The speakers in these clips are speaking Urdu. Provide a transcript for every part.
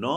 9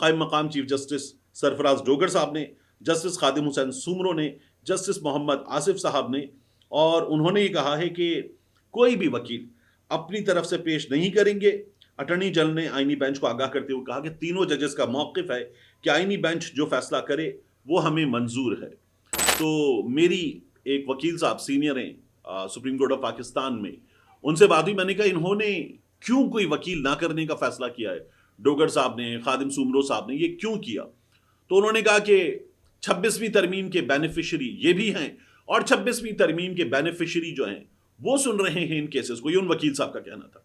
قائم مقام چیف جسٹس سرفراز ڈوگر صاحب نے، جسٹس خادم حسین سومرو نے، جسٹس محمد آصف صاحب نے، اور انہوں نے یہ کہا ہے کہ کوئی بھی وکیل اپنی طرف سے پیش نہیں کریں گے۔ اٹارنی جنرل نے آئینی بینچ کو آگاہ کرتے ہوئے کہا کہ تینوں ججز کا موقف ہے کہ آئینی بینچ جو فیصلہ کرے وہ ہمیں منظور ہے۔ تو میری ایک وکیل صاحب سینئر ہیں سپریم کورٹ آف پاکستان میں، ان سے بات ہوئی، میں نے کہا انہوں نے کیوں کوئی وکیل نہ کرنے کا فیصلہ کیا ہے، ڈوگر صاحب نے، خادم سومرو صاحب نے، یہ کیوں کیا؟ تو انہوں نے کہا کہ 26ویں ترمیم کے بینیفیشری یہ بھی ہیں، اور 26ویں ترمیم کے بینیفیشری جو ہیں وہ سن رہے ہیں ان کیسز کو۔ یہ ان وکیل صاحب کا کہنا تھا۔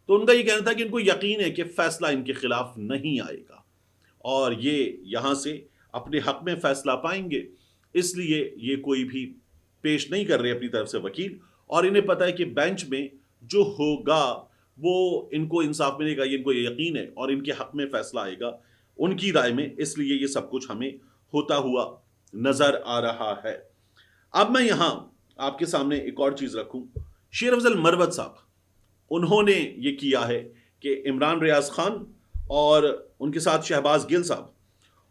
تو ان کا یہ کہنا تھا کہ ان کو یقین ہے کہ فیصلہ ان کے خلاف نہیں آئے گا اور یہ یہاں سے اپنے حق میں فیصلہ پائیں گے، اس لیے یہ کوئی بھی پیش نہیں کر رہے اپنی طرف سے وکیل، اور انہیں پتہ ہے کہ بینچ میں جو ہوگا وہ ان کو انصاف ملے گا، یہ ان کو یقین ہے، اور ان کے حق میں فیصلہ آئے گا ان کی رائے میں، اس لیے یہ سب کچھ ہمیں ہوتا ہوا نظر آ رہا ہے۔ اب میں یہاں آپ کے سامنے ایک اور چیز رکھوں، شیر افضل مروت صاحب انہوں نے یہ کیا ہے کہ عمران ریاض خان اور ان کے ساتھ شہباز گل صاحب،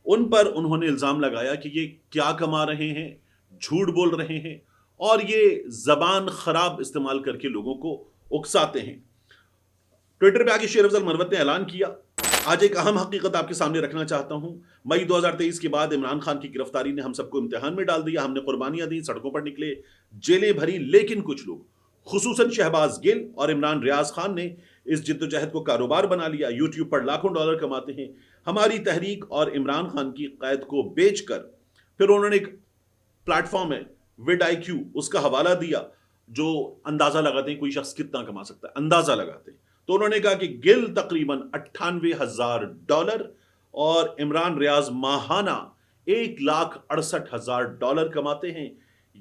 ان پر انہوں نے الزام لگایا کہ یہ کیا کما رہے ہیں، جھوٹ بول رہے ہیں، اور یہ زبان خراب استعمال کر کے لوگوں کو اکساتے ہیں۔ ٹویٹر پہ آ کے شیر افضل مروت نے اعلان کیا، آج ایک اہم حقیقت آپ کے سامنے رکھنا چاہتا ہوں، مئی 2023 کے بعد عمران خان کی گرفتاری نے ہم سب کو امتحان میں ڈال دیا، ہم نے قربانیاں دی، سڑکوں پر نکلے، جیلیں بھری، لیکن کچھ لوگ خصوصاً شہباز گل اور عمران ریاض خان نے اس جد و جہد کو کاروبار بنا لیا، یوٹیوب پر لاکھوں ڈالر کماتے ہیں۔ ہماری تحریک اور عمران خان کی قید کو بیچ کر پھر انہوں نے ایک پلیٹ فارم ہے VidIQ، اس کا حوالہ دیا جو اندازہ لگاتے ہیں کوئی شخص کتنا کما سکتا ہے، اندازہ لگاتے ہیں۔ تو انہوں نے کہا کہ گل تقریباً $98,000 اور عمران ریاض ماہانہ $1,68,000 کماتے ہیں۔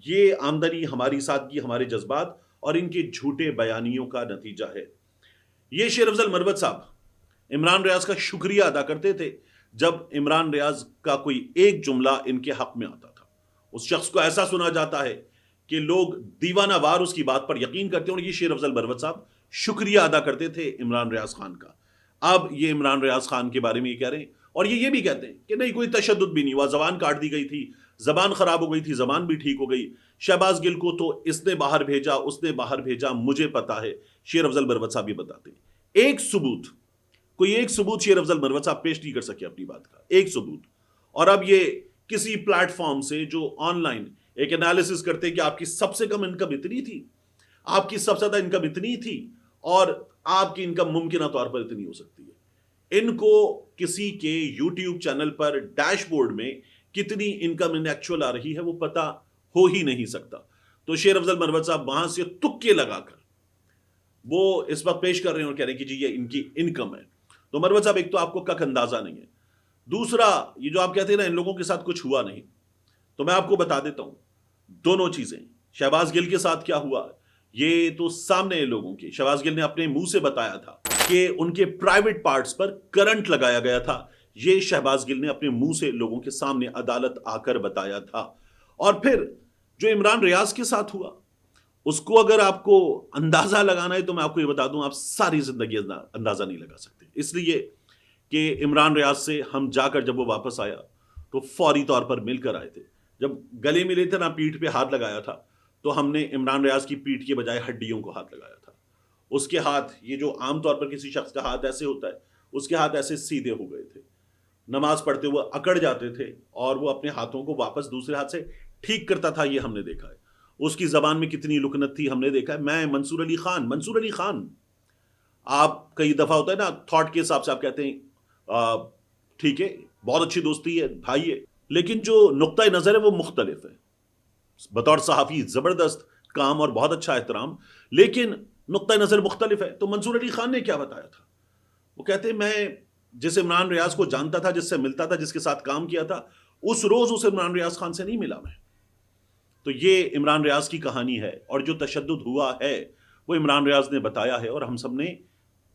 یہ آمدنی ہماری سادگی، ہمارے جذبات اور ان کے جھوٹے بیانیوں کا نتیجہ ہے۔ یہ شیر افضل مروت صاحب عمران ریاض کا شکریہ ادا کرتے تھے جب عمران ریاض کا کوئی ایک جملہ ان کے حق میں آتا تھا، اس شخص کو ایسا سنا جاتا ہے کہ لوگ دیوانہ وار اس کی بات پر یقین کرتے ہیں، اور یہ شیر افضل مروت صاحب شکریہ ادا کرتے تھے عمران ریاض خان کا۔ اب یہ عمران ریاض خان کے بارے میں یہ کہہ رہے ہیں، اور یہ بھی کہتے ہیں کہ نہیں کوئی تشدد بھی نہیں ہوا، زبان کاٹ دی گئی تھی، زبان خراب ہو گئی تھی، زبان بھی ٹھیک ہو گئی، شہباز گل کو تو اس نے باہر بھیجا، اس نے باہر بھیجا، مجھے پتا ہے۔ شیر افضل مروت صاحب یہ بتاتے ہیں کوئی ایک ثبوت شیر افضل مروت صاحب پیش نہیں کر سکے اپنی بات کا، ایک ثبوت، اور اب یہ کسی پلیٹ فارم سے جو آن لائن ایک انالیسس کرتے کہ آپ کی سب سے کم انکم اتنی تھی، آپ کی سب سے زیادہ انکم اتنی تھی، اور آپ کی انکم ممکنہ طور پر اتنی ہو سکتی ہے۔ ان کو کسی کے یوٹیوب چینل پر ڈیش بورڈ میں کتنی انکم ان ایکچوئل آ رہی ہے وہ پتا ہو ہی نہیں سکتا۔ تو شیر افضل مروت صاحب وہاں سے تکے لگا کر وہ اس وقت پیش کر رہے ہیں اور کہہ رہے ہیں کہ جی یہ ان کی انکم ہے۔ تو مروت صاحب ایک تو آپ کو کک اندازہ نہیں ہے، دوسرا یہ جو آپ کہتے ہیں نا ان لوگوں کے ساتھ کچھ ہوا نہیں، تو میں آپ کو بتا دیتا ہوں دونوں چیزیں۔ شہباز گل کے ساتھ کیا ہوا یہ تو سامنے لوگوں کے، شہباز گل نے اپنے منہ سے بتایا تھا کہ ان کے پرائیویٹ پارٹس پر کرنٹ لگایا گیا تھا، یہ شہباز گل نے اپنے منہ سے لوگوں کے سامنے عدالت آ کر بتایا تھا۔ اور پھر جو عمران ریاض کے ساتھ ہوا اس کو اگر آپ کو اندازہ لگانا ہے تو میں آپ کو یہ بتا دوں آپ ساری زندگی اندازہ نہیں لگا سکتے، اس لیے کہ عمران ریاض سے ہم جا کر جب وہ واپس آیا تو فوری طور پر مل کر آئے تھے، جب گلے ملے تھے نا پیٹھ پہ ہاتھ لگایا تھا تو ہم نے عمران ریاض کی پیٹھ کے بجائے ہڈیوں کو ہاتھ لگایا تھا، اس کے ہاتھ یہ جو عام طور پر کسی شخص کا ہاتھ ایسے ہوتا ہے اس کے ہاتھ ایسے سیدھے ہو گئے تھے، نماز پڑھتے ہوئے اکڑ جاتے تھے اور وہ اپنے ہاتھوں کو واپس دوسرے ہاتھ سے ٹھیک کرتا تھا، یہ ہم نے دیکھا ہے۔ اس کی زبان میں کتنی لکنت تھی ہم نے دیکھا ہے۔ میں منصور علی خان آپ کئی دفعہ ہوتا ہے نا تھاٹ کے حساب سے آپ کہتے ہیں ٹھیک ہے بہت اچھی دوستی ہے بھائی ہے، لیکن جو نقطۂ نظر ہے وہ مختلف ہے۔ بطور صحافی زبردست کام اور بہت اچھا احترام، لیکن نقطۂ نظر مختلف ہے۔ تو منصور علی خان نے کیا بتایا تھا، وہ کہتے ہیں میں جس عمران ریاض کو جانتا تھا، جس سے ملتا تھا، جس کے ساتھ کام کیا تھا، اس روز اس عمران ریاض خان سے نہیں ملا میں۔ تو یہ عمران ریاض کی کہانی ہے، اور جو تشدد ہوا ہے وہ عمران ریاض نے بتایا ہے اور ہم سب نے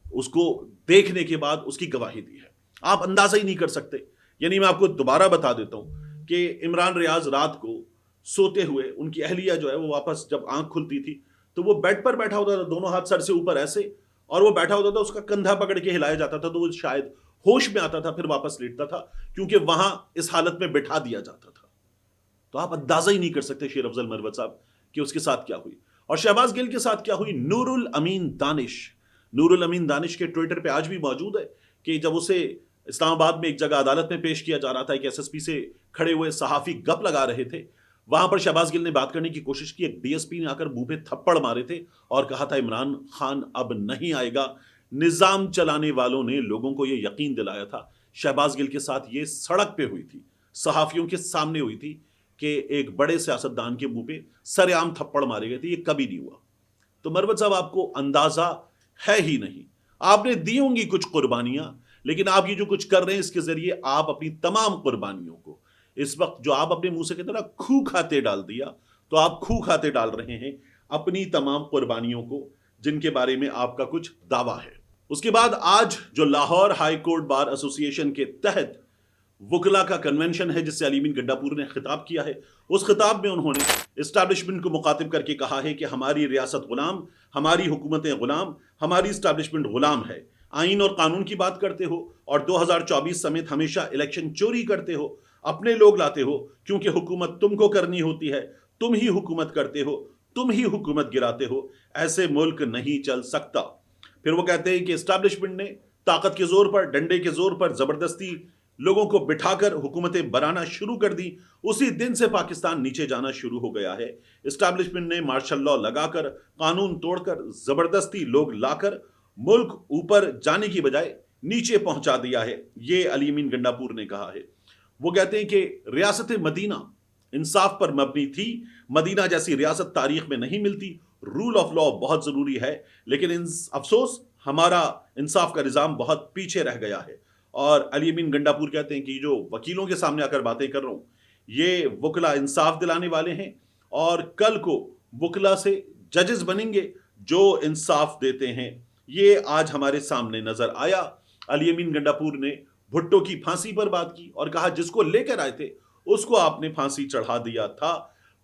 اس کو دیکھنے کے بعد اس کی گواہی دی ہے۔ آپ اندازہ ہی نہیں کر سکتے، یعنی میں آپ کو دوبارہ بتا دیتا ہوں کہ عمران ریاض رات کو سوتے ہوئے ان کی اہلیہ جو ہے وہ واپس جب آنکھ کھلتی تھی تو وہ بیڈ پر بیٹھا ہوتا تھا، دونوں ہاتھ سر سے اوپر ایسے، اور وہ بیٹھا ہوتا تھا، اس کا کندھا پکڑ کے ہلایا جاتا تھا تو وہ شاید ہوش میں آتا تھا پھر واپس لیٹتا تھا، کیونکہ وہاں اس حالت میں بٹھا دیا جاتا تھا. تو آپ اندازہ ہی نہیں کر سکتے شیر افضل مروت صاحب کہ اس کے ساتھ کیا ہوئی. اور شہباز گل کے ساتھ کیا ہوئی. نور الامین دانش کے ٹویٹر پہ آج بھی موجود ہے کہ جب اسے اسلام آباد میں ایک جگہ عدالت میں پیش کیا جا رہا تھا، ایک ایس ایس پی سے کھڑے ہوئے صحافی گپ لگا رہے تھے، وہاں پر شہباز گل نے بات کرنے کی کوشش کی، ایک ڈی ایس پی نے آ کر منہ پہ تھپڑ مارے تھے اور کہا تھا عمران خان اب نہیں آئے گا. نظام چلانے والوں نے لوگوں کو یہ یقین دلایا تھا. شہباز گل کے ساتھ یہ سڑک پہ ہوئی تھی، صحافیوں کے سامنے ہوئی تھی کہ ایک بڑے سیاستدان کے منہ پہ سر عام تھپڑ مارے گئے تھے. یہ کبھی نہیں ہوا. تو مروت صاحب آپ کو اندازہ ہے ہی نہیں. آپ نے دی ہوں گی کچھ قربانیاں، لیکن آپ یہ جو کچھ کر رہے ہیں اس کے ذریعے آپ اپنی تمام قربانیوں کو اس وقت جو آپ اپنے منہ سے کہتے ہیں نا کھو کھاتے ڈال دیا، تو آپ کھو کھاتے ڈال رہے ہیں اپنی تمام قربانیوں کو جن کے بارے میں آپ کا کچھ دعویٰ ہے. اس کے بعد آج جو لاہور ہائی کورٹ بار ایسوسی ایشن کے تحت وکلا کا کنونشن ہے جس سے علی امین گنڈاپور نے خطاب کیا ہے، اس خطاب میں انہوں نے اسٹیبلشمنٹ کو مخاطب کر کے کہا ہے کہ ہماری ریاست غلام، ہماری حکومتیں غلام، ہماری اسٹیبلشمنٹ غلام ہے. آئین اور قانون کی بات کرتے ہو اور 2024 سمیت ہمیشہ الیکشن چوری کرتے ہو، اپنے لوگ لاتے ہو کیونکہ حکومت تم کو کرنی ہوتی ہے، تم ہی حکومت کرتے ہو، تم ہی حکومت گراتے ہو. ایسے ملک نہیں چل سکتا. پھر وہ کہتے ہیں کہ اسٹیبلشمنٹ نے طاقت کے زور پر، ڈنڈے کے زور پر زبردستی لوگوں کو بٹھا کر حکومتیں بنانا شروع کر دی. اسی دن سے پاکستان نیچے جانا شروع ہو گیا ہے. اسٹیبلشمنٹ نے مارشل لاء لگا کر، قانون توڑ کر، زبردستی لوگ لا کر ملک اوپر جانے کی بجائے نیچے پہنچا دیا ہے. یہ علی امین گنڈاپور نے کہا ہے. وہ کہتے ہیں کہ ریاست مدینہ انصاف پر مبنی تھی. مدینہ جیسی ریاست تاریخ میں نہیں ملتی. رول آف لاء بہت ضروری ہے، لیکن افسوس ہمارا انصاف کا نظام بہت پیچھے رہ گیا ہے. اور علی امین گنڈاپور کہتے ہیں کہ جو وکیلوں کے سامنے آ کر باتیں کر رہا ہوں، یہ وکلا انصاف دلانے والے ہیں اور کل کو وکلا سے ججز بنیں گے جو انصاف دیتے ہیں. یہ آج ہمارے سامنے نظر آیا. علی امین گنڈاپور نے بھٹو کی پھانسی پر بات کی اور کہا جس کو لے کر آئے تھے اس کو آپ نے پھانسی چڑھا دیا تھا.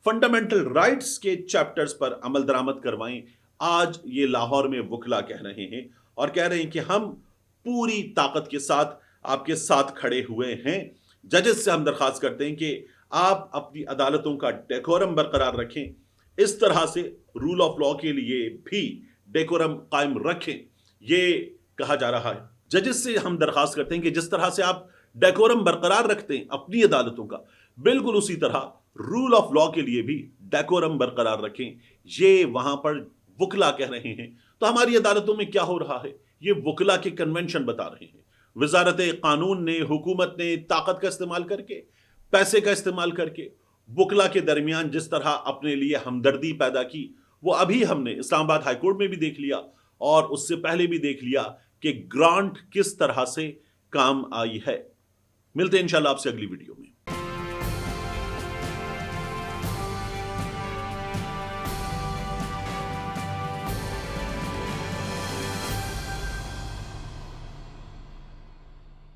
فنڈامنٹل رائٹس کے چیپٹرز پر عمل درآمد کروائیں. آج یہ لاہور میں وکلا کہہ رہے ہیں اور کہہ رہے ہیں کہ ہم پوری طاقت کے ساتھ آپ کے ساتھ کھڑے ہوئے ہیں. ججز سے ہم درخواست کرتے ہیں کہ آپ اپنی عدالتوں کا ڈیکورم برقرار رکھیں. اس طرح سے رول آف لاء کے لیے بھی ڈیکورم قائم رکھیں. یہ کہا جا رہا ہے. ججز سے ہم درخواست کرتے ہیں کہ جس طرح سے آپ ڈیکورم برقرار رکھتے ہیں اپنی عدالتوں کا، بالکل اسی طرح رول آف لاء کے لیے بھی ڈیکورم برقرار رکھیں. یہ وہاں پر وکلا کہہ رہے ہیں. تو ہماری عدالتوں میں کیا ہو رہا ہے؟ یہ وکلا کے کنونشن بتا رہے ہیں. وزارت قانون نے، حکومت نے طاقت کا استعمال کر کے، پیسے کا استعمال کر کے وکلا کے درمیان جس طرح اپنے لیے ہمدردی پیدا کی، وہ ابھی ہم نے اسلام آباد ہائی کورٹ میں بھی دیکھ لیا اور اس سے پہلے بھی دیکھ لیا کہ گرانٹ کس طرح سے کام آئی ہے. ملتے ہیں انشاءاللہ آپ سے اگلی ویڈیو میں.